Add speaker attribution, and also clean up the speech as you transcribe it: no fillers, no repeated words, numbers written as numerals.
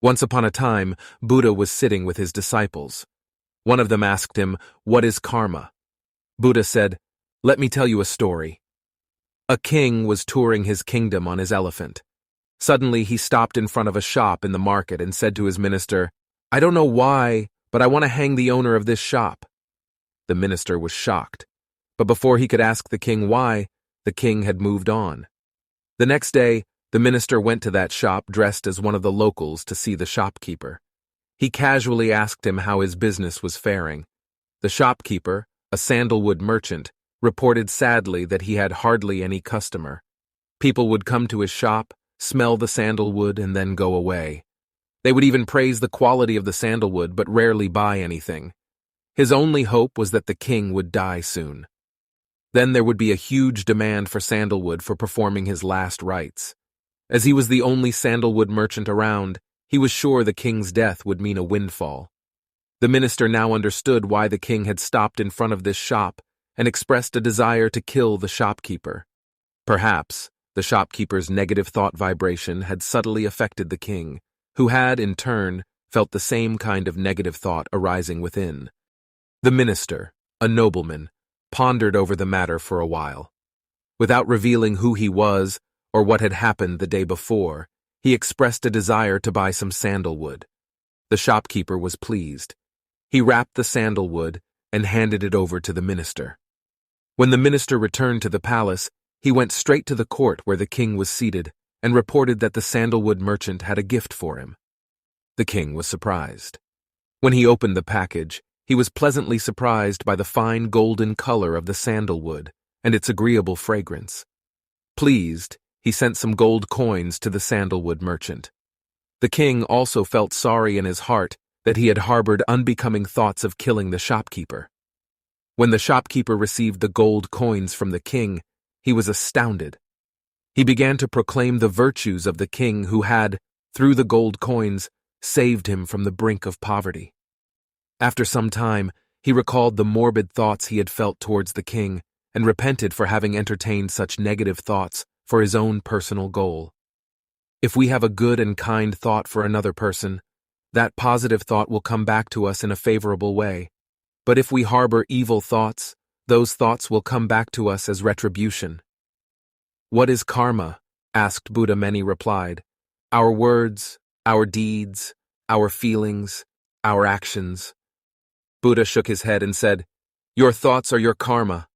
Speaker 1: Once upon a time, Buddha was sitting with his disciples. One of them asked him, "What is karma?" Buddha said, "Let me tell you a story." A king was touring his kingdom on his elephant. Suddenly, he stopped in front of a shop in the market and said to his minister, "I don't know why, but I want to hang the owner of this shop." The minister was shocked, but before he could ask the king why, the king had moved on. The next day, the minister went to that shop dressed as one of the locals to see the shopkeeper. He casually asked him how his business was faring. The shopkeeper, a sandalwood merchant, reported sadly that he had hardly any customer. People would come to his shop, smell the sandalwood, and then go away. They would even praise the quality of the sandalwood but rarely buy anything. His only hope was that the king would die soon. Then there would be a huge demand for sandalwood for performing his last rites. As he was the only sandalwood merchant around, he was sure the king's death would mean a windfall. The minister now understood why the king had stopped in front of this shop and expressed a desire to kill the shopkeeper. Perhaps the shopkeeper's negative thought vibration had subtly affected the king, who had, in turn, felt the same kind of negative thought arising within. The minister, a nobleman, pondered over the matter for a while. Without revealing who he was or what had happened the day before, he expressed a desire to buy some sandalwood. The shopkeeper was pleased. He wrapped the sandalwood and handed it over to the minister. When the minister returned to the palace, he went straight to the court where the king was seated and reported that the sandalwood merchant had a gift for him. The king was surprised. When he opened the package, he was pleasantly surprised by the fine golden color of the sandalwood and its agreeable fragrance. Pleased, he sent some gold coins to the sandalwood merchant. The king also felt sorry in his heart that he had harbored unbecoming thoughts of killing the shopkeeper. When the shopkeeper received the gold coins from the king, he was astounded. He began to proclaim the virtues of the king who had, through the gold coins, saved him from the brink of poverty. After some time, he recalled the morbid thoughts he had felt towards the king and repented for having entertained such negative thoughts for his own personal goal. If we have a good and kind thought for another person, that positive thought will come back to us in a favorable way. But if we harbor evil thoughts, those thoughts will come back to us as retribution. "What is karma?" asked Buddha. Many replied, "Our words, our deeds, our feelings, our actions." Buddha shook his head and said, "Your thoughts are your karma.